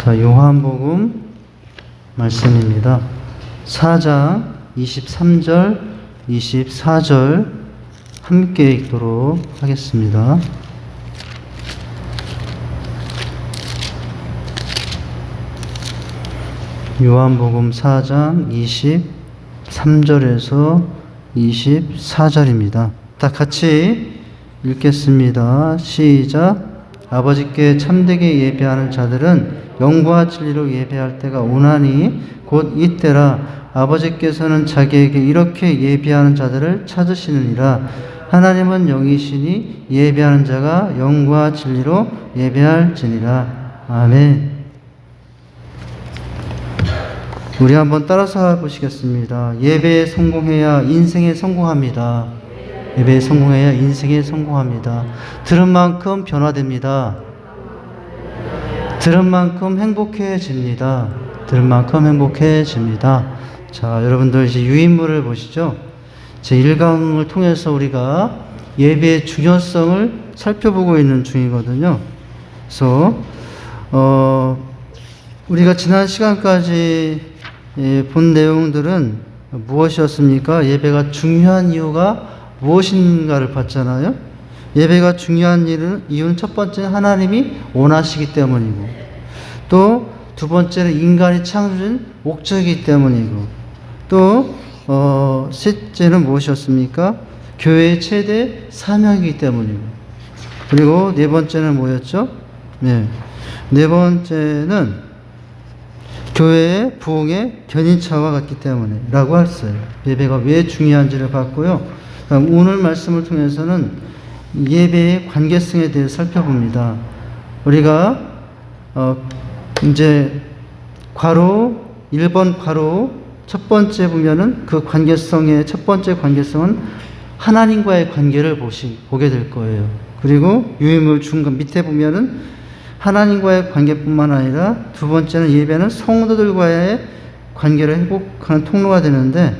자, 요한복음 말씀입니다. 4장 23절, 24절 함께 읽도록 하겠습니다. 요한복음 4장 23절에서 24절입니다. 다 같이 읽겠습니다. 시작. 아버지께 참되게 예배하는 자들은 영과 진리로 예배할 때가 오나니 곧 이때라. 아버지께서는 자기에게 이렇게 예배하는 자들을 찾으시느니라. 하나님은 영이시니 예배하는 자가 영과 진리로 예배할지니라. 아멘. 우리 한번 따라서 보시겠습니다. 예배에 성공해야 인생에 성공합니다. 예배에 성공해야 인생에 성공합니다. 들은 만큼 변화됩니다. 들은 만큼 행복해집니다. 들은 만큼 행복해집니다. 자, 여러분들 이제 유인물을 보시죠. 제 1강을 통해서 우리가 예배의 중요성을 살펴보고 있는 중이거든요. 그래서 우리가 지난 시간까지 본 내용들은 무엇이었습니까? 예배가 중요한 이유가 무엇인가를 봤잖아요. 예배가 중요한 이유는 첫 번째는 하나님이 원하시기 때문이고, 또 두 번째는 인간이 창조된 목적이기 때문이고, 또 셋째는 무엇이었습니까? 교회의 최대 사명이기 때문이고, 그리고 네 번째는 뭐였죠? 네 번째는 교회의 부흥의 견인차와 같기 때문에 라고 했어요. 예배가 왜 중요한지를 봤고요. 오늘 말씀을 통해서는 예배의 관계성에 대해 살펴봅니다. 우리가 이제 괄호 1번 괄호 첫 번째 보면은 그 관계성의 첫 번째 관계성은 하나님과의 관계를 보게 될 거예요. 그리고 유인물 중간 밑에 보면은 하나님과의 관계뿐만 아니라 두 번째는 예배는 성도들과의 관계를 회복하는 통로가 되는데,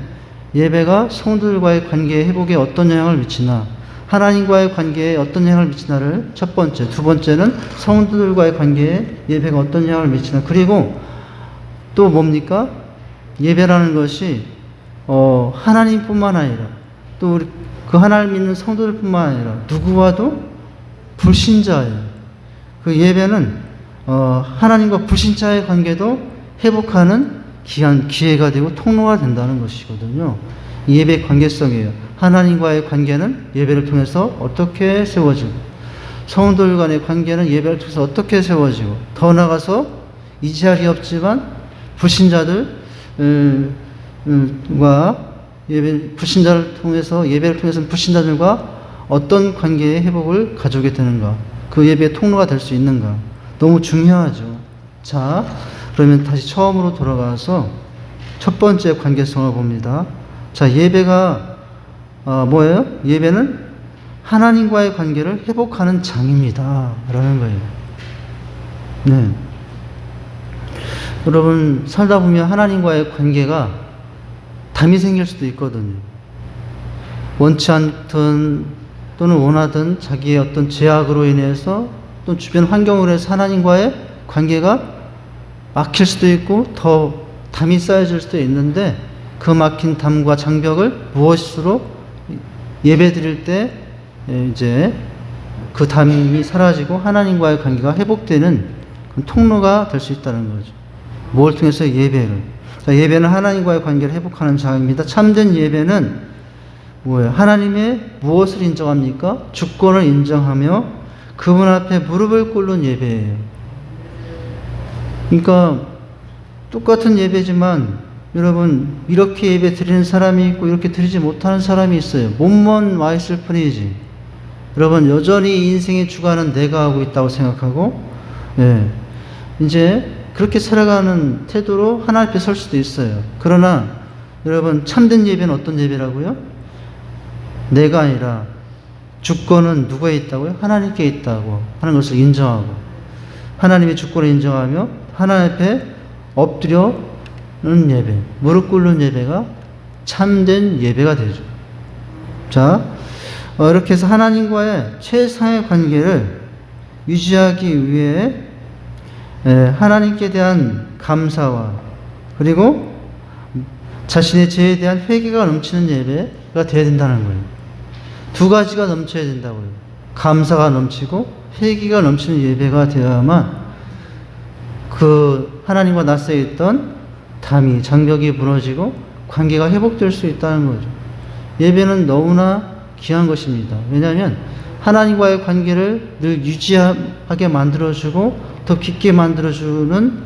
예배가 성도들과의 관계 회복에 어떤 영향을 미치나, 하나님과의 관계에 어떤 영향을 미치나를 첫 번째, 두 번째는 성도들과의 관계에 예배가 어떤 영향을 미치나, 그리고 또 뭡니까? 예배라는 것이 하나님뿐만 아니라 또 우리 그 하나님 믿는 성도들뿐만 아니라 누구와도 불신자예요. 그 예배는 하나님과 불신자의 관계도 회복하는 기회가 되고 통로가 된다는 것이거든요. 예배의 관계성이에요. 하나님과의 관계는 예배를 통해서 어떻게 세워지고, 성도들 간의 관계는 예배를 통해서 어떻게 세워지고, 더 나아가서 이 자리에 없지만 불신자들과 불신자를 통해서 예배를 통해서는 불신자들과 어떤 관계의 회복을 가져오게 되는가, 그 예배의 통로가 될 수 있는가, 너무 중요하죠. 자, 그러면 다시 처음으로 돌아가서 첫 번째 관계성을 봅니다. 자, 예배가 뭐예요? 예배는 하나님과의 관계를 회복하는 장입니다. 라는 거예요. 네. 여러분, 살다 보면 하나님과의 관계가 담이 생길 수도 있거든요. 원치 않든 또는 원하든 자기의 어떤 제약으로 인해서 또 주변 환경으로 해서 하나님과의 관계가 막힐 수도 있고 더 담이 쌓여질 수도 있는데, 그 막힌 담과 장벽을 무엇으로 예배 드릴 때 이제 그 담이 사라지고 하나님과의 관계가 회복되는 통로가 될 수 있다는 거죠. 뭘 통해서? 예배를. 자, 예배는 하나님과의 관계를 회복하는 장입니다. 참된 예배는 뭐예요? 하나님의 무엇을 인정합니까? 주권을 인정하며 그분 앞에 무릎을 꿇는 예배예요. 그러니까 똑같은 예배지만 여러분, 이렇게 예배 드리는 사람이 있고 이렇게 드리지 못하는 사람이 있어요. 몸만 와 있을 뿐이지. 여러분, 여전히 인생의 주관은 내가 하고 있다고 생각하고, 이제 그렇게 살아가는 태도로 하나님 앞에 설 수도 있어요. 그러나 여러분, 참된 예배는 어떤 예배라고요? 내가 아니라 주권은 누구에 있다고요? 하나님께 있다고 하는 것을 인정하고, 하나님의 주권을 인정하며 하나님 앞에 엎드려는 예배, 무릎 꿇는 예배가 참된 예배가 되죠. 자, 이렇게 해서 하나님과의 최상의 관계를 유지하기 위해 하나님께 대한 감사와 그리고 자신의 죄에 대한 회개가 넘치는 예배가 되어야 된다는 거예요. 두 가지가 넘쳐야 된다고요. 감사가 넘치고 회개가 넘치는 예배가 되어야만 그 하나님과 낯서 있던 담이 장벽이 무너지고 관계가 회복될 수 있다는 거죠. 예배는 너무나 귀한 것입니다. 왜냐하면 하나님과의 관계를 늘 유지하게 만들어주고 더 깊게 만들어주는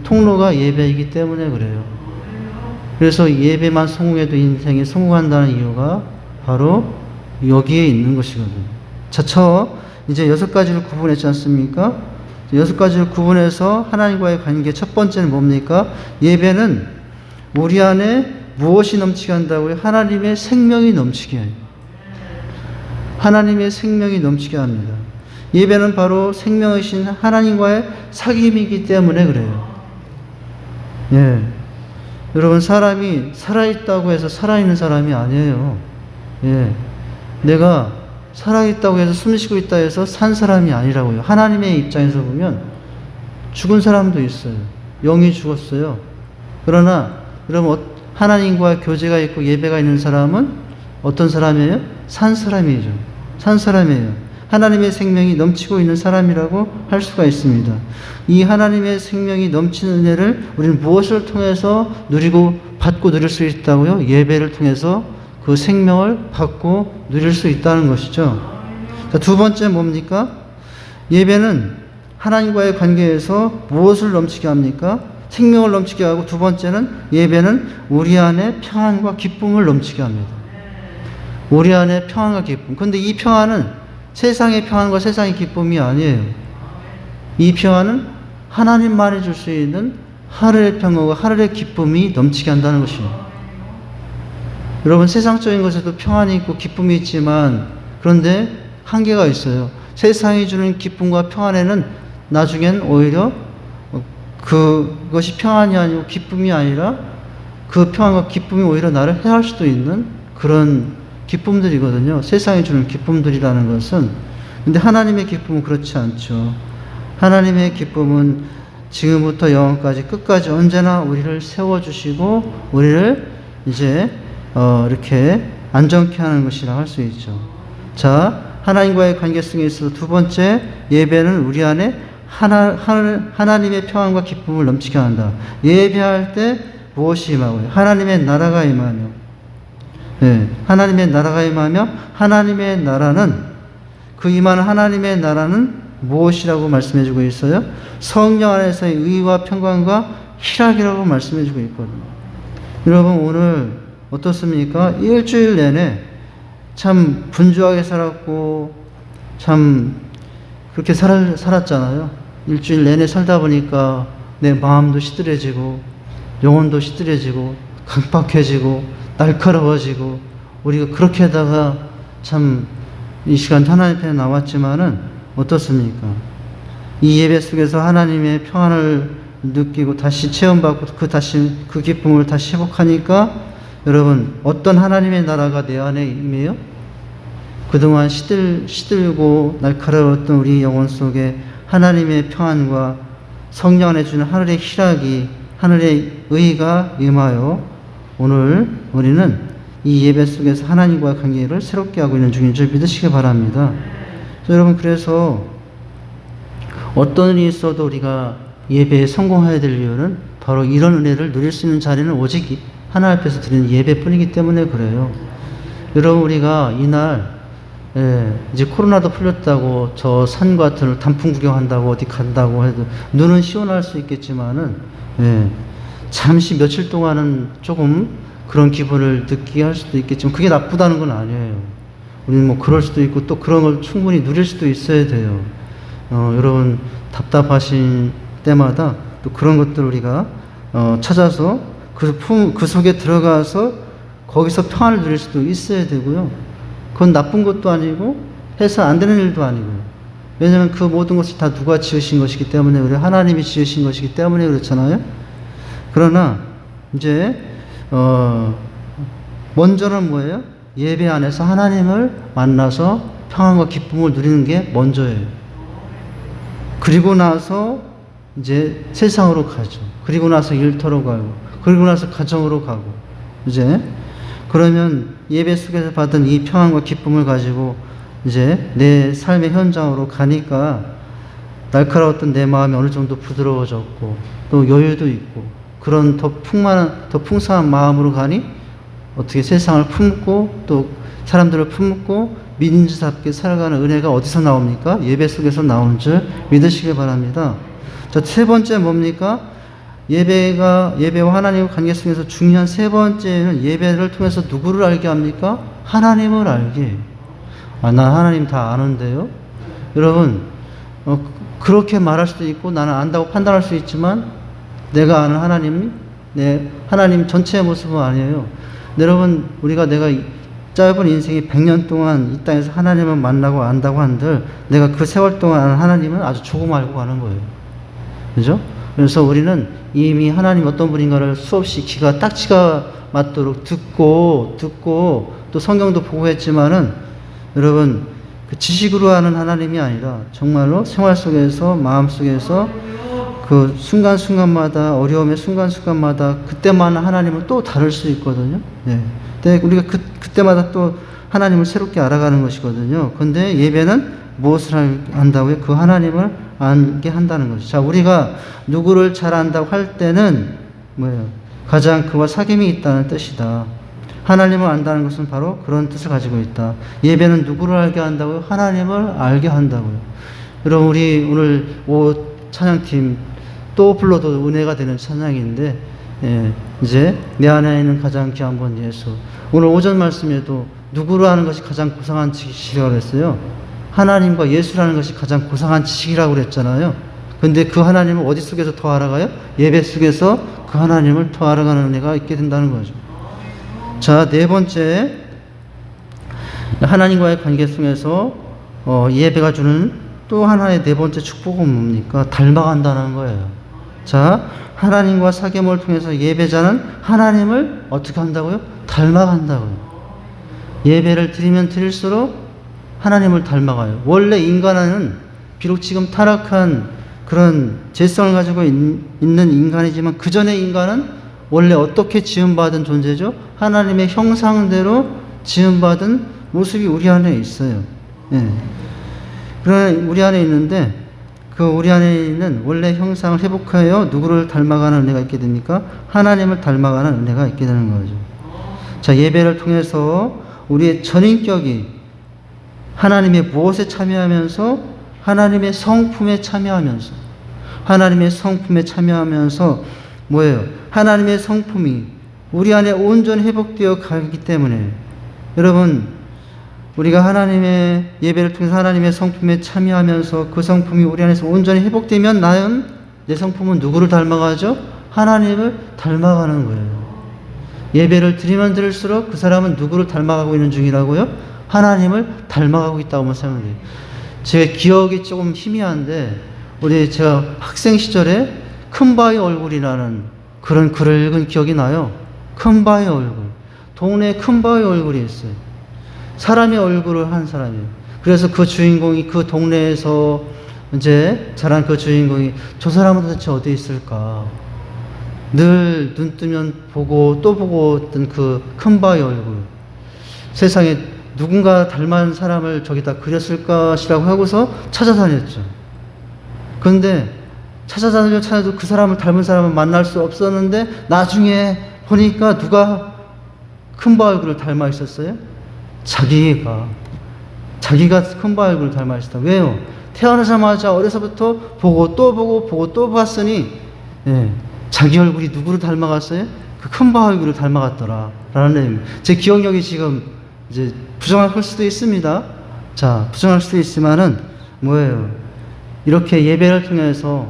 통로가 예배이기 때문에 그래요. 그래서 예배만 성공해도 인생이 성공한다는 이유가 바로 여기에 있는 것이거든요. 자, 이제 6가지를 구분했지 않습니까? 6가지를 구분해서 하나님과의 관계 첫 번째는 뭡니까? 예배는 우리 안에 무엇이 넘치게 한다고요? 하나님의 생명이 넘치게 해요. 하나님의 생명이 넘치게 합니다. 예배는 바로 생명이신 하나님과의 사귐이기 때문에 그래요. 예. 여러분, 사람이 살아있다고 해서 살아있는 사람이 아니에요. 예. 내가 살아있다고 해서 숨 쉬고 있다 해서 산 사람이 아니라고요. 하나님의 입장에서 보면 죽은 사람도 있어요. 영이 죽었어요. 그러나 여러분, 하나님과 교제가 있고 예배가 있는 사람은 어떤 사람이에요? 산 사람이죠. 산 사람이에요. 하나님의 생명이 넘치고 있는 사람이라고 할 수가 있습니다. 이 하나님의 생명이 넘치는 은혜를 우리는 무엇을 통해서 받고 누릴 수 있다고요? 예배를 통해서 그 생명을 받고 누릴 수 있다는 것이죠. 자, 두 번째 뭡니까? 예배는 하나님과의 관계에서 무엇을 넘치게 합니까? 생명을 넘치게 하고, 두 번째는 예배는 우리 안에 평안과 기쁨을 넘치게 합니다. 우리 안에 평안과 기쁨. 그런데 이 평안은 세상의 평안과 세상의 기쁨이 아니에요. 이 평안은 하나님만이 줄 수 있는 하늘의 평안과 하늘의 기쁨이 넘치게 한다는 것입니다. 여러분, 세상적인 것에도 평안이 있고 기쁨이 있지만, 그런데 한계가 있어요. 세상이 주는 기쁨과 평안에는 나중엔 오히려 그것이 평안이 아니고 기쁨이 아니라 그 평안과 기쁨이 오히려 나를 해할 수도 있는 그런 기쁨들이거든요. 세상이 주는 기쁨들이라는 것은. 근데 하나님의 기쁨은 그렇지 않죠. 하나님의 기쁨은 지금부터 영원까지 끝까지 언제나 우리를 세워주시고 우리를 이제 이렇게 안정케 하는 것이라 할 수 있죠. 자, 하나님과의 관계성에 있어서 두 번째, 예배는 우리 안에 하나님의 평안과 기쁨을 넘치게 한다. 예배할 때 무엇이 임하고요? 하나님의 나라가 임하며, 네, 하나님의 나라가 임하며, 하나님의 나라는, 그 임하는 하나님의 나라는 무엇이라고 말씀해주고 있어요? 성령 안에서의 의와 평강과 희락이라고 말씀해주고 있거든요. 여러분, 오늘 어떻습니까? 일주일 내내 참 분주하게 살았고 참 그렇게 살았잖아요. 일주일 내내 살다 보니까 내 마음도 시들해지고 영혼도 시들해지고 강팍해지고 날카로워지고, 우리가 그렇게 하다가 참 이 시간 하나님 편에 나왔지만은 어떻습니까? 이 예배 속에서 하나님의 평안을 느끼고 다시 체험받고 그 기쁨을 다시 회복하니까 여러분, 어떤 하나님의 나라가 내 안에 임해요? 그동안 시들고 날카로웠던 우리 영혼 속에 하나님의 평안과 성령 안에 주는 하늘의 희락이, 하늘의 의가 임하여 오늘 우리는 이 예배 속에서 하나님과의 관계를 새롭게 하고 있는 중인 줄 믿으시기 바랍니다. 여러분, 그래서 어떤 일이 있어도 우리가 예배에 성공해야 될 이유는 바로 이런 은혜를 누릴 수 있는 자리는 오직 하나님 앞에서 드리는 예배뿐이기 때문에 그래요. 여러분, 우리가 이날 이제 코로나도 풀렸다고 저 산 같은 단풍 구경한다고 어디 간다고 해도 눈은 시원할 수 있겠지만은 잠시 며칠 동안은 조금 그런 기분을 느끼게 할 수도 있겠지만 그게 나쁘다는 건 아니에요. 우리는 뭐 그럴 수도 있고 또 그런 걸 충분히 누릴 수도 있어야 돼요. 여러분, 답답하신 때마다 또 그런 것들 우리가 찾아서 그 속에 들어가서 거기서 평안을 누릴 수도 있어야 되고요. 그건 나쁜 것도 아니고 해서 안 되는 일도 아니고요. 왜냐하면 그 모든 것을 다 누가 지으신 것이기 때문에, 우리 하나님이 지으신 것이기 때문에 그렇잖아요. 그러나 이제 먼저는 뭐예요? 예배 안에서 하나님을 만나서 평안과 기쁨을 누리는 게 먼저예요. 그리고 나서 이제 세상으로 가죠. 그리고 나서 일터로 가고, 그리고 나서 가정으로 가고, 이제 그러면 예배 속에서 받은 이 평안과 기쁨을 가지고 이제 내 삶의 현장으로 가니까 날카로웠던 내 마음이 어느 정도 부드러워졌고 또 여유도 있고 그런 더 풍성한 마음으로 가니 어떻게 세상을 품고 또 사람들을 품고 민주답게 살아가는 은혜가 어디서 나옵니까? 예배 속에서 나오는 줄 믿으시길 바랍니다. 자, 세 번째 뭡니까? 예배와 하나님의 관계 속에서 중요한 세 번째는 예배를 통해서 누구를 알게 합니까? 하나님을 알게. 난 하나님 다 아는데요. 여러분, 그렇게 말할 수도 있고 나는 안다고 판단할 수 있지만 내가 아는 하나님 전체의 모습은 아니에요. 여러분, 내가 짧은 인생이 100년 동안 이 땅에서 하나님을 만나고 안다고 한들 내가 그 세월 동안 아는 하나님은 아주 조금 알고 가는 거예요. 그죠? 그래서 우리는 이미 하나님 어떤 분인가를 수없이 딱지가 맞도록 듣고 또 성경도 보고 했지만은 여러분 그 지식으로 아는 하나님이 아니라 정말로 생활 속에서 마음 속에서 그 순간순간마다 어려움의 순간순간마다 그때만 하나님은 또 다를 수 있거든요. 네. 근데 우리가 그때마다 또 하나님을 새롭게 알아가는 것이거든요. 근데 예배는 무엇을 한다고요? 그 하나님을 알게 한다는 거죠. 자, 우리가 누구를 잘 안다고 할 때는 뭐예요? 가장 그와 사귐이 있다는 뜻이다. 하나님을 안다는 것은 바로 그런 뜻을 가지고 있다. 예배는 누구를 알게 한다고요? 하나님을 알게 한다고요. 여러분, 우리 오늘 찬양팀 또 불러도 은혜가 되는 찬양인데, 이제 내 안에 있는 가장 귀한 분 예수. 오늘 오전 말씀에도 누구를 아는 것이 가장 고상한 지식이라고 그랬어요. 하나님과 예수라는 것이 가장 고상한 지식이라고 그랬잖아요. 근데 그 하나님을 어디 속에서 더 알아가요? 예배 속에서 그 하나님을 더 알아가는 은혜가 있게 된다는 거죠. 자, 네 번째, 하나님과의 관계 속에서 예배가 주는 또 하나의 네 번째 축복은 뭡니까? 닮아간다는 거예요. 자, 하나님과 사귐을 통해서 예배자는 하나님을 어떻게 한다고요? 닮아간다고요. 예배를 드리면 드릴수록 하나님을 닮아가요. 원래 인간은 비록 지금 타락한 그런 죄성을 가지고 있는 인간이지만 그 전에 인간은 원래 어떻게 지음받은 존재죠? 하나님의 형상대로 지음받은 모습이 우리 안에 있어요. 그런 우리 안에 있는데 그 우리 안에 있는 원래 형상을 회복하여 누구를 닮아가는 은혜가 있게 됩니까? 하나님을 닮아가는 은혜가 있게 되는 거죠. 자, 예배를 통해서 우리의 전인격이 하나님의 무엇에 참여하면서 하나님의 성품에 참여하면서 뭐예요? 하나님의 성품이 우리 안에 온전히 회복되어 가기 때문에 여러분, 우리가 하나님의 예배를 통해서 하나님의 성품에 참여하면서 그 성품이 우리 안에서 온전히 회복되면 나는 내 성품은 누구를 닮아가죠? 하나님을 닮아가는 거예요. 예배를 드리면 드릴수록 그 사람은 누구를 닮아가고 있는 중이라고요? 하나님을 닮아가고 있다고 생각해요. 제 기억이 조금 희미한데 제가 학생 시절에 큰바위 얼굴이라는 그런 글을 읽은 기억이 나요. 큰바위 얼굴. 동네에 큰바위 얼굴이 있어요. 사람의 얼굴을 한 사람이에요. 그래서 그 주인공이 그 동네에서 이제 자란 그 주인공이 저 사람은 도대체 어디 있을까? 늘 눈 뜨면 보고 또 보고 있던 그 큰바위 얼굴. 세상에 누군가 닮은 사람을 저기다 그렸을 것이라고 하고서 찾아다녔죠. 그런데 찾아도 그 사람을 닮은 사람을 만날 수 없었는데 나중에 보니까 누가 큰바위 얼굴을 닮아 있었어요? 자기가 큰바위 얼굴을 닮아 있었다. 왜요? 태어나자마자 어려서부터 보고 또 봤으니 자기 얼굴이 누구를 닮아갔어요? 그 큰바위 얼굴을 닮아갔더라 라는 의미. 제 기억력이 지금 이제 부정할 수도 있습니다. 자, 부정할 수도 있지만은 뭐예요? 이렇게 예배를 통해서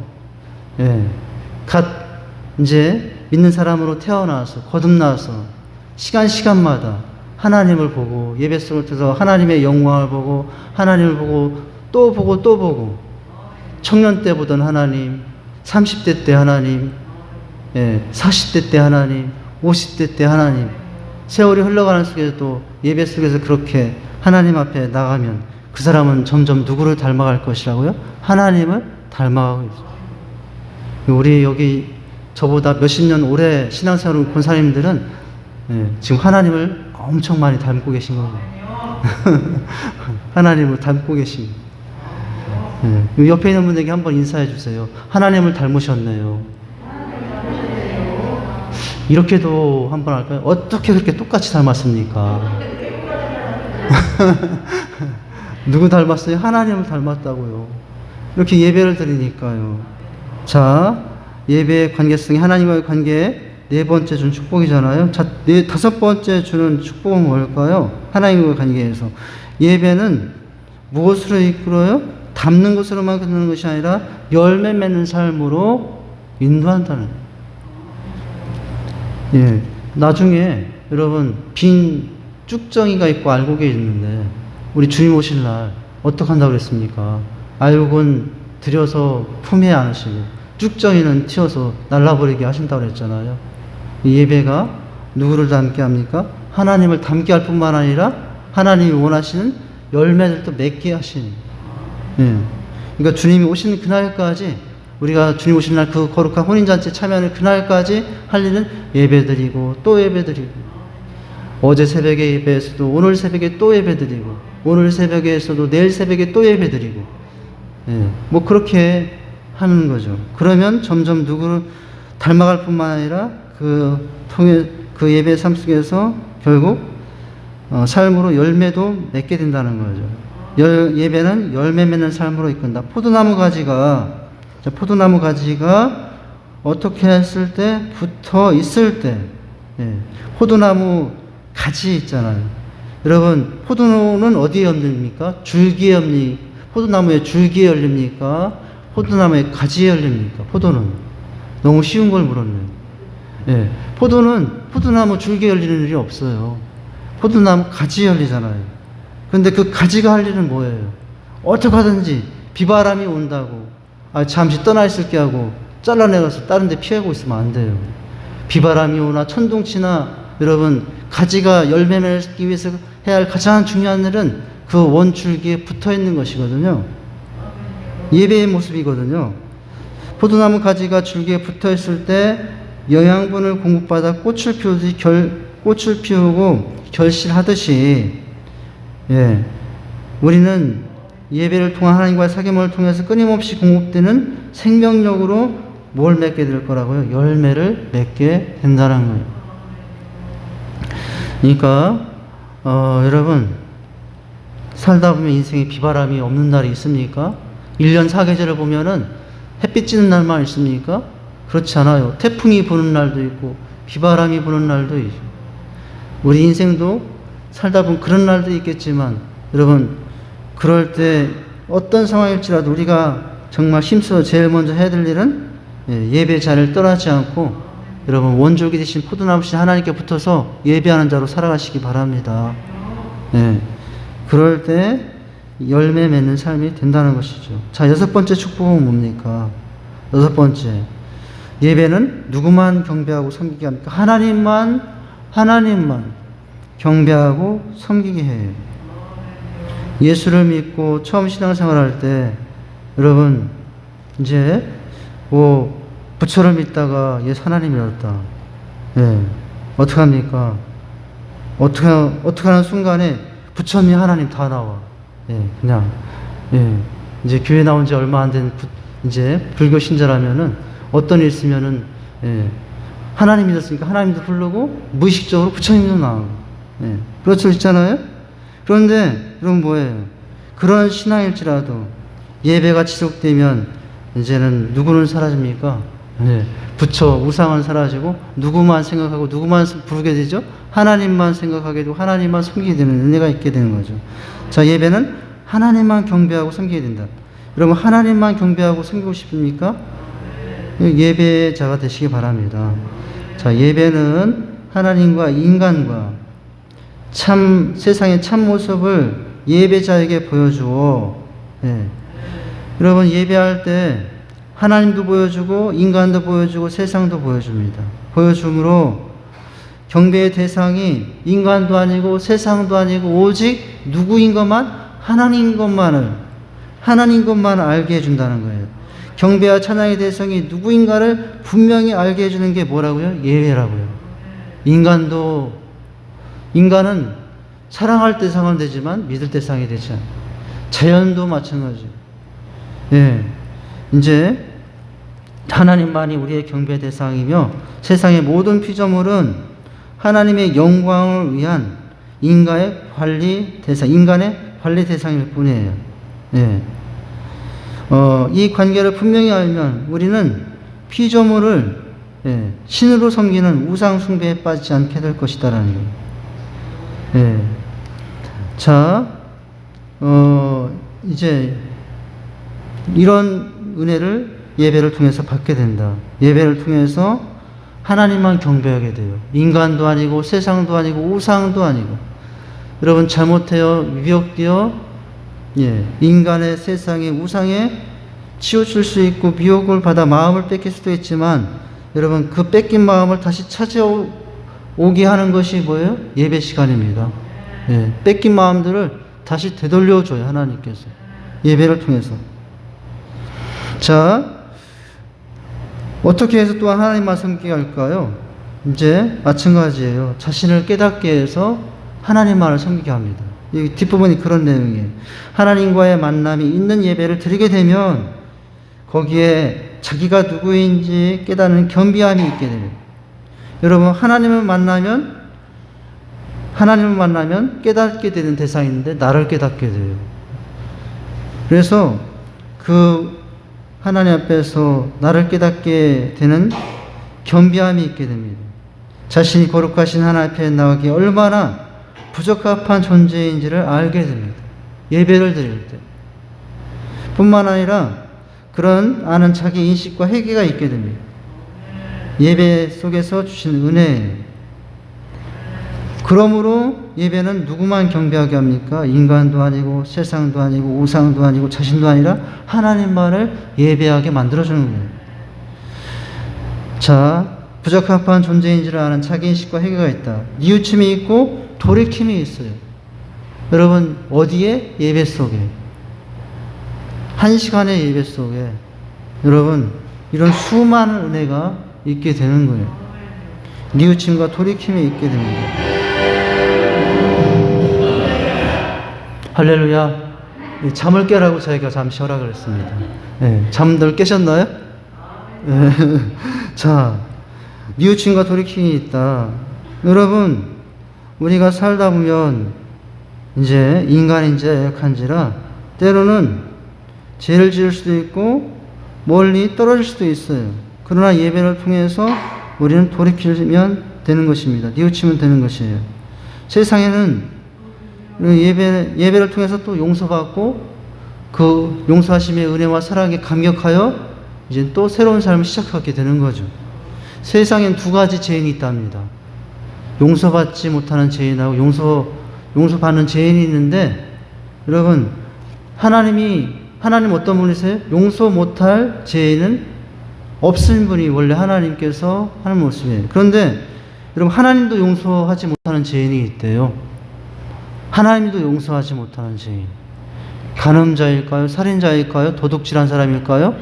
이제 믿는 사람으로 태어나서 거듭나서 시간마다 하나님을 보고 예배 속을 통해서 하나님의 영광을 보고 하나님을 보고 또 보고 청년 때 보던 하나님, 30대 때 하나님, 40대 때 하나님, 50대 때 하나님, 세월이 흘러가는 속에서도 예배 속에서 그렇게 하나님 앞에 나가면 그 사람은 점점 누구를 닮아갈 것이라고요? 하나님을 닮아가고 있어요. 우리 여기 저보다 몇십 년 오래 신앙생활을 본 사람들은 지금 하나님을 엄청 많이 닮고 계신 거예요. 하나님을 닮고 계신 거예요. 옆에 있는 분에게 한번 인사해 주세요. 하나님을 닮으셨네요. 이렇게도 한번 할까요? 어떻게 그렇게 똑같이 닮았습니까? 누구 닮았어요? 하나님을 닮았다고요. 이렇게 예배를 드리니까요. 자, 예배의 관계성이 하나님과의 관계 네 번째 준 축복이잖아요. 자, 다섯 번째 주는 축복은 뭘까요? 하나님과의 관계에서 예배는 무엇으로 이끌어요? 담는 것으로만 끝나는 것이 아니라 열매 맺는 삶으로 인도한다는 거예요. 예, 나중에 여러분 빈 쭉정이가 있고 알곡이 있는데 우리 주님 오실 날 어떻게 한다고 그랬습니까? 알곡은 들여서 품에 안으시고 쭉정이는 튀어서 날라버리게 하신다고 그랬잖아요. 이 예배가 누구를 닮게 합니까? 하나님을 닮게 할 뿐만 아니라 하나님이 원하시는 열매들도 맺게 하시는. 예. 그러니까 주님이 오시는 그날까지 우리가 주님 오신 날 그 거룩한 혼인잔치에 참여하는 그날까지 할 일은 예배드리고 또 예배드리고 어제 새벽에 예배에서도 오늘 새벽에 또 예배드리고 오늘 새벽에서도 내일 새벽에 또 예배드리고 예. 뭐 그렇게 하는 거죠. 그러면 점점 누구를 닮아갈 뿐만 아니라 그 예배 삶 속에서 결국 삶으로 열매도 맺게 된다는 거죠. 예배는 열매 맺는 삶으로 이끈다. 포도나무 가지가 어떻게 했을 때 붙어 있을 때 포도나무 가지 있잖아요. 여러분 포도는 어디에 열립니까? 줄기에 열립니까? 포도나무의 줄기에 열립니까? 포도나무의 가지에 열립니까? 포도는 너무 쉬운 걸 물었네요. 예, 포도나무 줄기에 열리는 일이 없어요. 포도나무 가지에 열리잖아요. 그런데 그 가지가 할 일은 뭐예요? 어떻게 하든지 비바람이 온다고 잠시 떠나 있을게 하고 잘라내가서 다른 데 피하고 있으면 안 돼요. 비바람이 오나 천둥치나 여러분 가지가 열매 맺기 위해서 해야 할 가장 중요한 일은 그 원줄기에 붙어 있는 것이거든요. 예배의 모습이거든요. 포도나무 가지가 줄기에 붙어 있을 때 영양분을 공급받아 꽃을 피우고 결실하듯이 우리는 예배를 통한 하나님과의 사귐을 통해서 끊임없이 공급되는 생명력으로 뭘 맺게 될 거라고요? 열매를 맺게 된다는 거예요. 그러니까 여러분 살다 보면 인생에 비바람이 없는 날이 있습니까? 1년 4계절을 보면은 햇빛 찌는 날만 있습니까? 그렇지 않아요. 태풍이 부는 날도 있고 비바람이 부는 날도 있고 우리 인생도 살다 보면 그런 날도 있겠지만 여러분 그럴 때 어떤 상황일지라도 우리가 정말 힘써 제일 먼저 해야 될 일은 예배 자리를 떠나지 않고 여러분 원줄기 되신 포도나무신 하나님께 붙어서 예배하는 자로 살아가시기 바랍니다. 그럴 때 열매 맺는 삶이 된다는 것이죠. 자, 여섯 번째 축복은 뭡니까? 여섯 번째, 예배는 누구만 경배하고 섬기게 합니까? 하나님만 경배하고 섬기게 해요. 예수를 믿고 처음 신앙생활 할 때 여러분 이제 부처를 믿다가 예수 하나님이었다. 어떻게 합니까? 어떻게 하는 순간에 부처님 하나님 다 나와. 그냥 이제 교회 나온 지 얼마 안 된 이제 불교 신자라면은 어떤 일 있으면은 하나님 믿었으니까 하나님도 부르고 무의식적으로 부처님도 나오고 그렇죠 있잖아요. 그런데 그럼 뭐예요? 그런 신앙일지라도 예배가 지속되면 이제는 누구는 사라집니까? 부처 우상은 사라지고 누구만 생각하고 누구만 부르게 되죠? 하나님만 생각하게 되고 하나님만 섬기게 되는 은혜가 있게 되는 거죠. 자, 예배는 하나님만 경배하고 섬기게 된다. 여러분 하나님만 경배하고 섬기고 싶습니까? 예배자가 되시기 바랍니다. 자, 예배는 하나님과 인간과 세상의 참 모습을 예배자에게 보여주어 여러분 예배할 때 하나님도 보여주고 인간도 보여주고 세상도 보여줍니다. 보여줌으로 경배의 대상이 인간도 아니고 세상도 아니고 오직 누구인 것만 하나님 것만 알게 해준다는 거예요. 경배와 찬양의 대상이 누구인가를 분명히 알게 해주는 게 뭐라고요? 예배라고요. 인간은 사랑할 대상은 되지만 믿을 대상이 되지 않아요. 자연도 마찬가지예요. 예. 이제 하나님만이 우리의 경배 대상이며 세상의 모든 피조물은 하나님의 영광을 위한 인간의 관리 대상일 뿐이에요. 예. 이 관계를 분명히 알면 우리는 피조물을 신으로 섬기는 우상 숭배에 빠지지 않게 될 것이다라는 거예요. 예. 자, 이제 이런 은혜를 예배를 통해서 받게 된다. 예배를 통해서 하나님만 경배하게 돼요. 인간도 아니고 세상도 아니고 우상도 아니고. 여러분 잘못되어 미혹되어 인간의 세상의 우상에 치우칠 수 있고 미혹을 받아 마음을 뺏길 수도 있지만 여러분 그 뺏긴 마음을 다시 찾아오게 하는 것이 뭐예요? 예배 시간입니다. 뺏긴 마음들을 다시 되돌려줘요. 하나님께서. 예배를 통해서. 자, 어떻게 해서 또한 하나님만 섬기게 할까요? 이제 마찬가지예요. 자신을 깨닫게 해서 하나님만을 섬기게 합니다. 이 뒷부분이 그런 내용이에요. 하나님과의 만남이 있는 예배를 드리게 되면 거기에 자기가 누구인지 깨닫는 겸비함이 있게 됩니다. 여러분 하나님을 만나면 깨닫게 되는 대상이 있는데 나를 깨닫게 돼요. 그래서 그 하나님 앞에서 나를 깨닫게 되는 겸비함이 있게 됩니다. 자신이 거룩하신 하나님 앞에 나가기 얼마나 부적합한 존재인지를 알게 됩니다. 예배를 드릴 때. 뿐만 아니라 그런 아는 자기 인식과 회개가 있게 됩니다. 예배 속에서 주신 은혜예요. 그러므로 예배는 누구만 경배하게 합니까? 인간도 아니고 세상도 아니고 우상도 아니고 자신도 아니라 하나님만을 예배하게 만들어주는 거예요. 자, 부적합한 존재인지를 아는 자기인식과 회개가 있다. 뉘우침이 있고 돌이킴이 있어요. 여러분 어디에? 예배 속에. 한 시간의 예배 속에 여러분 이런 수많은 은혜가 있게 되는 거예요. 뉘우침과 돌이킴이 있게 됩니다. 할렐루야. 잠을 깨라고 저희가 잠시 허락을 했습니다. 잠들 깨셨나요? 자, 뉘우침과 돌이킴이 있다. 여러분, 우리가 살다 보면 이제 인간인지 약한지라 때로는 죄를 지을 수도 있고 멀리 떨어질 수도 있어요. 그러나 예배를 통해서 우리는 돌이키면 되는 것입니다. 뉘우치면 되는 것이에요. 세상에는 예배를 통해서 또 용서받고 그 용서하심의 은혜와 사랑에 감격하여 이제 또 새로운 삶을 시작하게 되는 거죠. 세상엔 두 가지 죄인이 있답니다. 용서받지 못하는 죄인하고 용서받는 죄인이 있는데 여러분 하나님 어떤 분이세요? 용서 못할 죄인은 없은 분이 원래 하나님께서 하는 모습이에요. 그런데 여러분 하나님도 용서하지 못하는 죄인이 있대요. 하나님도 용서하지 못하는 죄인. 간음자일까요? 살인자일까요? 도둑질한 사람일까요?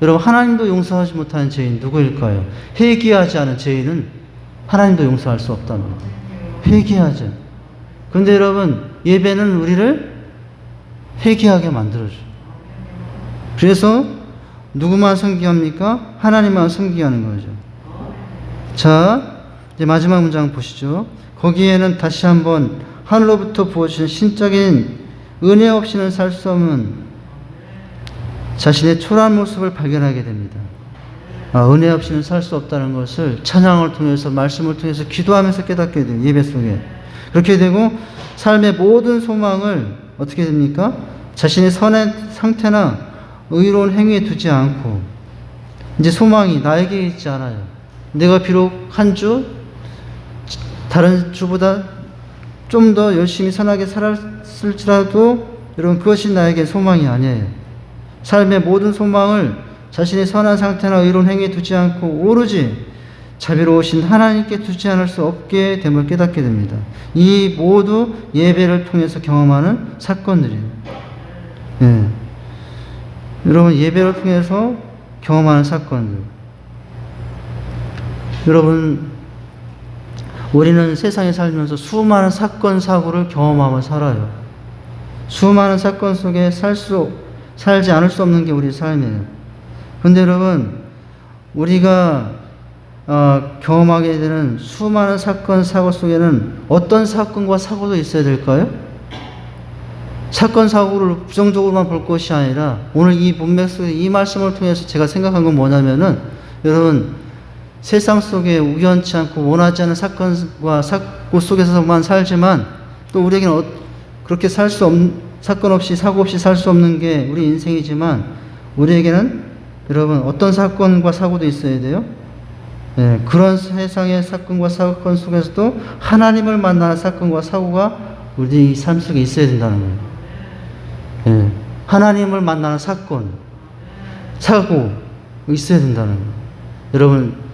여러분 하나님도 용서하지 못하는 죄인 누구일까요? 회개하지 않은 죄인은 하나님도 용서할 수 없다는 거예요. 회개하지. 그런데 여러분 예배는 우리를 회개하게 만들어줘요. 그래서 누구만 섬기게 합니까? 하나님만 섬기게 하는 거죠. 자, 이제 마지막 문장 보시죠. 거기에는 다시 한번 하늘로부터 부어주신 신적인 은혜 없이는 살 수 없는 자신의 초라한 모습을 발견하게 됩니다. 은혜 없이는 살 수 없다는 것을 찬양을 통해서 말씀을 통해서 기도하면서 깨닫게 돼요. 예배 속에. 그렇게 되고 삶의 모든 소망을 어떻게 됩니까? 자신의 선의 상태나 의로운 행위에 두지 않고 이제 소망이 나에게 있지 않아요. 내가 비록 한 주 다른 주보다 좀 더 열심히 선하게 살았을지라도 여러분 그것이 나에게 소망이 아니에요. 삶의 모든 소망을 자신의 선한 상태나 의로운 행위에 두지 않고 오로지 자비로우신 하나님께 두지 않을 수 없게 됨을 깨닫게 됩니다. 이 모두 예배를 통해서 경험하는 사건들이에요. 여러분 예배를 통해서 경험하는 사건들. 여러분, 우리는 세상에 살면서 수많은 사건, 사고를 경험하며 살아요. 수많은 사건 속에 살지 않을 수 없는 게 우리 삶이에요. 근데 여러분, 우리가 경험하게 되는 수많은 사건, 사고 속에는 어떤 사건과 사고도 있어야 될까요? 사건, 사고를 부정적으로만 볼 것이 아니라 오늘 이 문맥 속에 이 말씀을 통해서 제가 생각한 건 뭐냐면은, 여러분, 세상 속에 우연치 않고 원하지 않은 사건과 사고 속에서만 살지만 또 우리에게는 그렇게 사건 없이 사고 없이 살 수 없는 게 우리 인생이지만 우리에게는 여러분 어떤 사건과 사고도 있어야 돼요. 예, 그런 세상의 사건과 사건 속에서도 하나님을 만나는 사건과 사고가 우리 삶 속에 있어야 된다는 거예요. 예, 하나님을 만나는 사건, 사고 있어야 된다는 거예요. 여러분,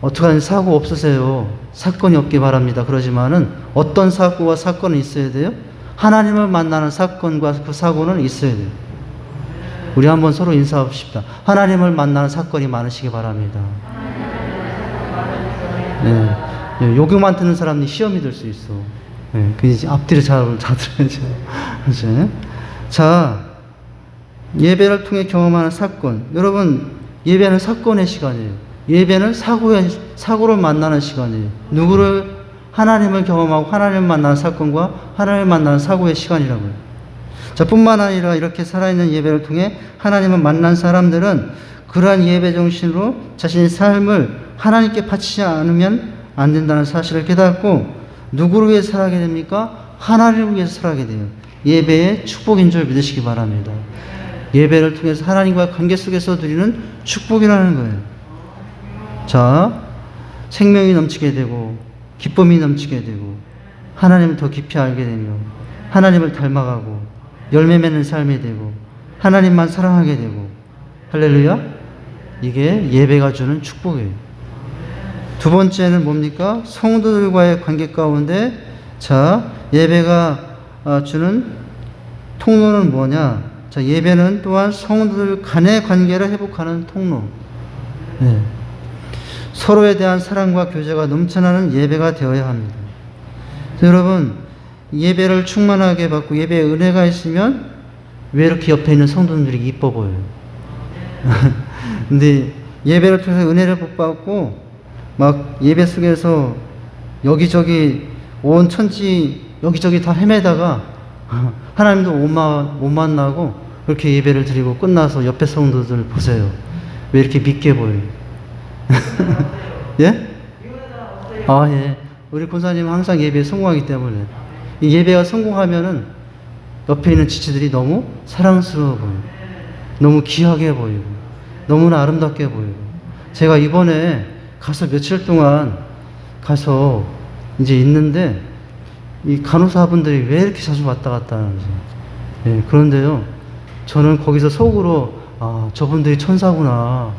어떡하든 사고 없으세요. 사건이 없기 바랍니다. 그러지만은 어떤 사고와 사건은 있어야 돼요? 하나님을 만나는 사건과 그 사고는 있어야 돼요. 우리 한번 서로 인사합시다. 하나님을 만나는 사건이 많으시기 바랍니다. 네. 요금만 듣는 사람이 시험이 될 수 있어. 네. 그 앞뒤를 잘 들어야죠. 그렇죠? 자, 예배를 통해 경험하는 사건. 여러분, 예배는 사건의 시간이에요. 예배는 사고를 만나는 시간이에요. 하나님을 경험하고 하나님을 만나는 사건과 하나님을 만나는 사고의 시간이라고요. 자, 뿐만 아니라 이렇게 살아있는 예배를 통해 하나님을 만난 사람들은 그러한 예배 정신으로 자신의 삶을 하나님께 바치지 않으면 안 된다는 사실을 깨닫고 누구를 위해서 살아가게 됩니까? 하나님을 위해서 살아가게 돼요. 예배의 축복인 줄 믿으시기 바랍니다. 예배를 통해서 하나님과의 관계 속에서 누리는 축복이라는 거예요. 자, 생명이 넘치게 되고 기쁨이 넘치게 되고 하나님을 더 깊이 알게 되며 하나님을 닮아가고 열매 맺는 삶이 되고 하나님만 사랑하게 되고 할렐루야. 이게 예배가 주는 축복이에요. 두 번째는 뭡니까? 성도들과의 관계 가운데 자, 예배가 주는 통로는 뭐냐? 자, 예배는 또한 성도들 간의 관계를 회복하는 통로. 네. 서로에 대한 사랑과 교제가 넘쳐나는 예배가 되어야 합니다. 여러분, 예배를 충만하게 받고 예배에 은혜가 있으면 왜 이렇게 옆에 있는 성도들이 이뻐 보여요? 근데 예배를 통해서 은혜를 못 받고 막 예배 속에서 여기저기 온 천지 여기저기 다 헤매다가 하나님도 못 만나고 그렇게 예배를 드리고 끝나서 옆에 성도들 보세요. 왜 이렇게 믿게 보여요? 예? 아, 예. 우리 권사님은 항상 예배에 성공하기 때문에 이 예배가 성공하면은 옆에 있는 지체들이 너무 사랑스러워 보여요. 너무 귀하게 보이고 너무나 아름답게 보이고 제가 이번에 가서 며칠 동안 가서 이제 있는데 이 간호사분들이 왜 이렇게 자주 왔다 갔다 하는지. 예, 그런데요, 저는 거기서 속으로 아, 저분들이 천사구나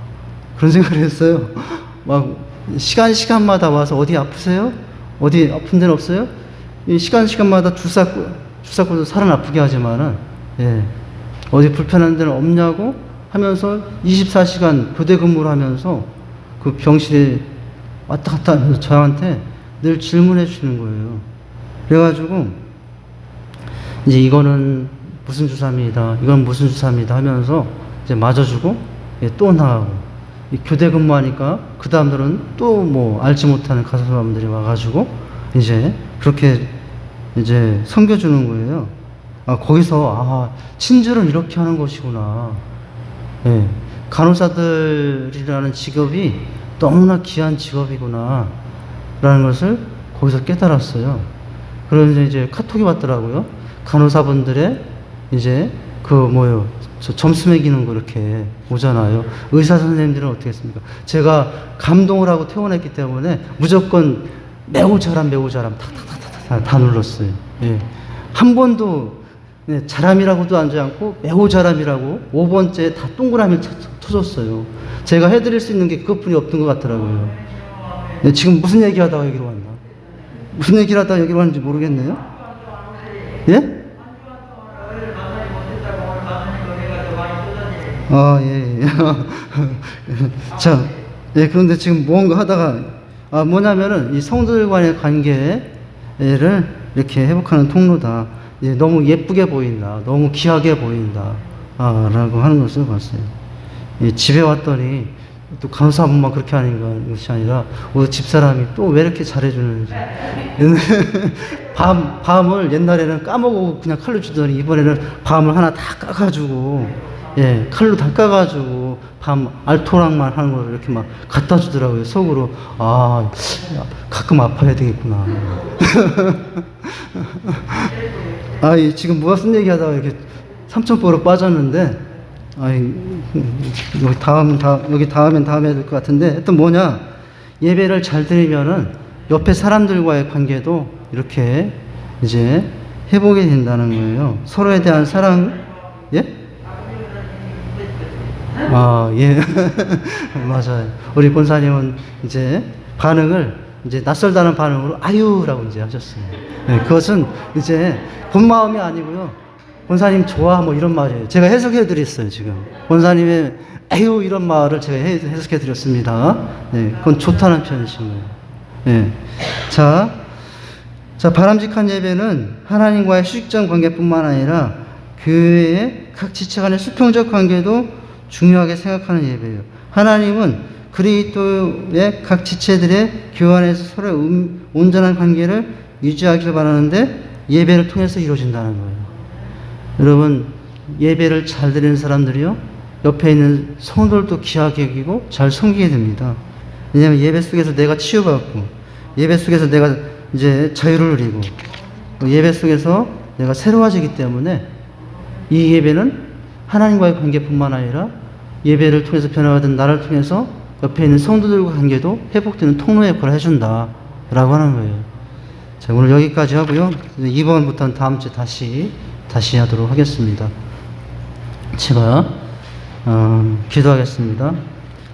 그런 생각을 했어요. 막 시간마다 와서 어디 아프세요? 어디 아픈 데는 없어요? 이 시간마다 주사 꽂아서 살은 아프게 하지만은 예, 어디 불편한 데는 없냐고 하면서 24시간 교대 근무를 하면서 그 병실에 왔다 갔다 하면서 저한테 늘 질문해 주시는 거예요. 그래가지고 이제 이거는 무슨 주사입니다. 이건 무슨 주사입니다 하면서 이제 맞아주고 예, 또 나가고 교대 근무하니까 그 다음들은 또 뭐 알지 못하는 간호사분들이 와가지고 이제 그렇게 이제 섬겨주는 거예요. 아, 거기서 친절은 이렇게 하는 것이구나. 예, 간호사들이라는 직업이 너무나 귀한 직업이구나 라는 것을 거기서 깨달았어요. 그러면서 이제 카톡이 왔더라고요. 간호사분들의 이제 저 점수 매기는 거 이렇게 오잖아요. 의사 선생님들은 어떻게 했습니까? 제가 감동을 하고 퇴원했기 때문에 무조건 매우 잘함 다 눌렀어요. 예. 한 번도 네, 잘함이라고도 하지 않고 매우 잘함이라고 5번째 다 동그라미를 쳐줬어요. 제가 해드릴 수 있는 게 그것뿐이 없던 것 같더라고요. 네, 지금 무슨 얘기하다가 여기로 왔나? 무슨 얘기를 하다가 여기로 왔는지 모르겠네요. 예? 아, 예, 예. 자, 예, 그런데 지금 뭔가 하다가, 뭐냐면은 이 성도들 간의 관계를 이렇게 회복하는 통로다. 예, 너무 예쁘게 보인다. 너무 귀하게 보인다. 라고 하는 것을 봤어요. 예, 집에 왔더니 또 간호사분만 그렇게 하는 것이 아니라 우리 집사람이 또 왜 이렇게 잘해주는지. 밤을 옛날에는 까먹고 그냥 칼로 주더니 이번에는 밤을 하나 다 까가지고, 예, 칼로 다 까가지고 밤 알토랑만 하는 걸 이렇게 막 갖다 주더라고요. 속으로 가끔 아파야 되겠구나. 지금 무슨 얘기하다가 이렇게 삼천포로 빠졌는데, 여기 다음엔 다음에 될 것 같은데, 하여튼 뭐냐, 예배를 잘 드리면은 옆에 사람들과의 관계도 이렇게 이제 회복이 된다는 거예요. 서로에 대한 사랑, 예? 예. 맞아요. 우리 권사님은 이제 반응을 이제 낯설다는 반응으로 아유라고 이제 하셨어요. 네, 그것은 이제 본 마음이 아니고요. 권사님 좋아 뭐 이런 말이에요. 제가 해석해 드렸어요, 지금. 권사님의 아유 이런 말을 제가 해석해 드렸습니다. 네, 그건 좋다는 표현이신 거예요. 네. 자, 바람직한 예배는 하나님과의 수직적 관계뿐만 아니라 교회의 각 지체 간의 수평적 관계도 중요하게 생각하는 예배예요. 하나님은 그리스도의 각 지체들의 교회 안에서 서로의 온전한 관계를 유지하기를 바라는데 예배를 통해서 이루어진다는 거예요. 여러분, 예배를 잘 드리는 사람들이요, 옆에 있는 성도들도 귀하게 여기고 잘 섬기게 됩니다. 왜냐하면 예배 속에서 내가 치유받고, 예배 속에서 내가 이제 자유를 누리고, 예배 속에서 내가 새로워지기 때문에 이 예배는 하나님과의 관계뿐만 아니라 예배를 통해서 변화받은 나를 통해서 옆에 있는 성도들과 관계도 회복되는 통로 역할을 해준다 라고 하는 거예요. 자, 오늘 여기까지 하고요. 2번부터는 다음 주에 다시 하도록 하겠습니다. 제가 기도하겠습니다.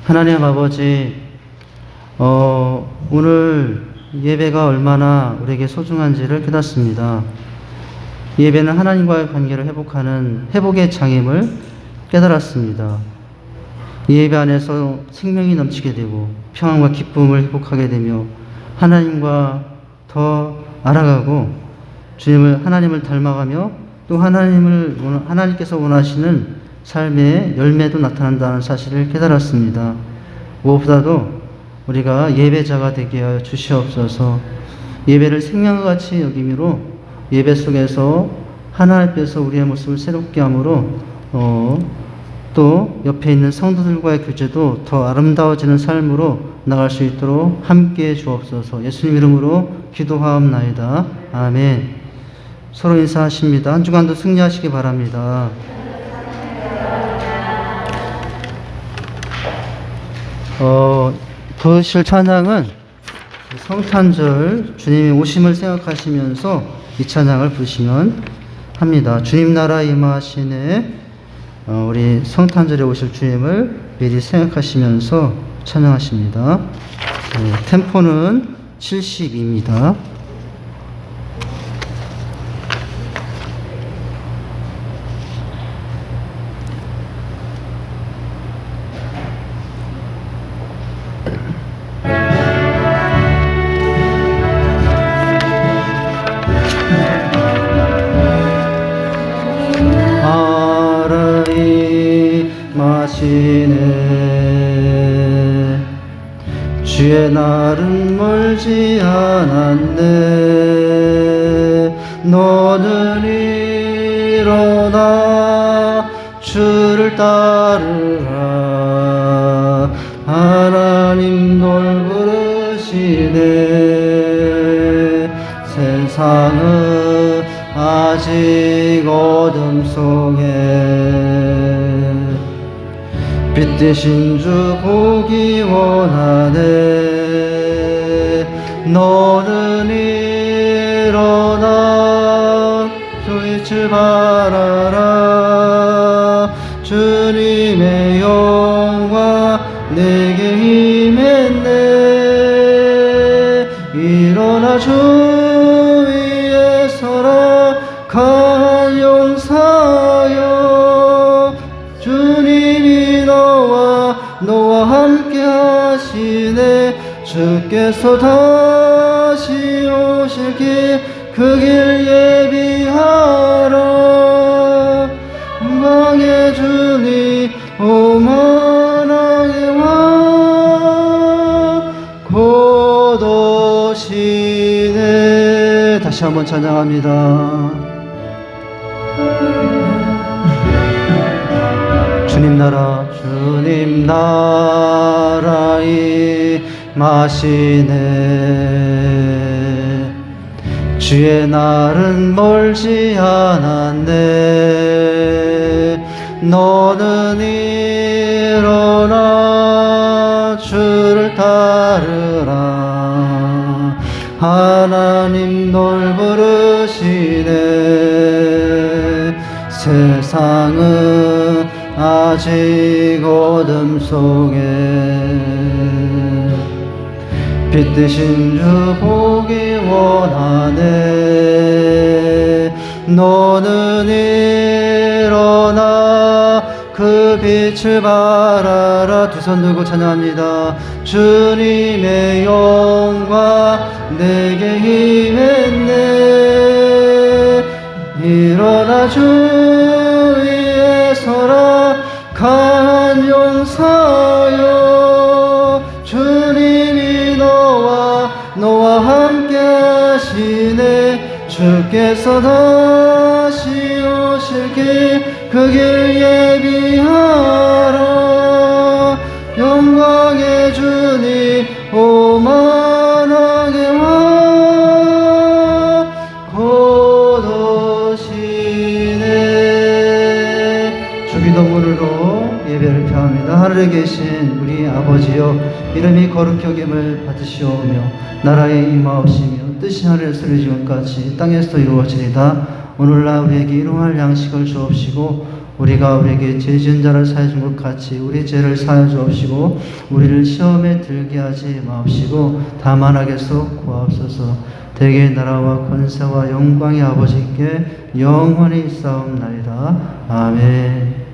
하나님 아버지, 오늘 예배가 얼마나 우리에게 소중한지를 깨닫습니다. 예배는 하나님과의 관계를 회복하는 회복의 장임을 깨달았습니다. 예배 안에서 생명이 넘치게 되고 평안과 기쁨을 회복하게 되며 하나님과 더 알아가고 하나님을 닮아가며 또 하나님께서 원하시는 삶의 열매도 나타난다는 사실을 깨달았습니다. 무엇보다도 우리가 예배자가 되게 하여 주시옵소서. 예배를 생명과 같이 여김으로 예배 속에서 하나님 앞에서 우리의 모습을 새롭게 함으로 또 옆에 있는 성도들과의 교제도 더 아름다워지는 삶으로 나갈 수 있도록 함께해 주옵소서. 예수님 이름으로 기도하옵나이다. 아멘. 서로 인사하십니다. 한 주간도 승리하시기 바랍니다. 부르실 찬양은 성탄절 주님의 오심을 생각하시면서 이 찬양을 부르시면 합니다. 주님 나라 임하시네. 우리 성탄절에 오실 주님을 미리 생각하시면서 찬양하십니다. 템포는 70입니다. 주의 날은 멀지 않았네. 너는 일어나 주를 따르라. 하나님 널 부르시네. 세상은 아직 어둠 속에 빛 대신 주 보기 원하네. 너는 일어나 빛을 발하라. 주님의 영광 내게 임했네. 일어나 주 위에 서라. 강한 용사여 주님이 주께서 다시 오실 길 그 길 예비하라. 영광의 주님 오만하게 와 곧 오시네. 다시 한번 찬양합니다. 주님 나라에 마시네. 주의 날은 멀지 않았네. 너는 일어나 주를 따르라. 하나님 널 부르시네. 세상은 아직 어둠 속에 빛드신 주 보기 원하네. 너는 일어나 그 빛을 바라라. 두 손 들고 찬양합니다. 주님의 영광 내게 임했네. 일어나 주 위에 서라. 강한 용사여 주님이 너와 함께 하시네. 주께서 다시 오실 길 그 길 예비하라. 영광의 주님 오만하게 와 곧 오시네. 주기도문으로 예배를 표합니다. 하늘에 계신 우리 아버지여, 이름이 거룩히 여김을 받으시오며 나라에 임하옵시며 뜻이 하늘에서 이루어진 것 같이 땅에서도 이루어지리다. 오늘날 우리에게 일용할 양식을 주옵시고 우리가 우리에게 죄 지은 자를 사하여 준 것 같이 우리 죄를 사하여 주옵시고 우리를 시험에 들게 하지 마옵시고 다만 악에서 구하옵소서. 대개의 나라와 권세와 영광의 아버지께 영원히 있사옵나이다. 아멘.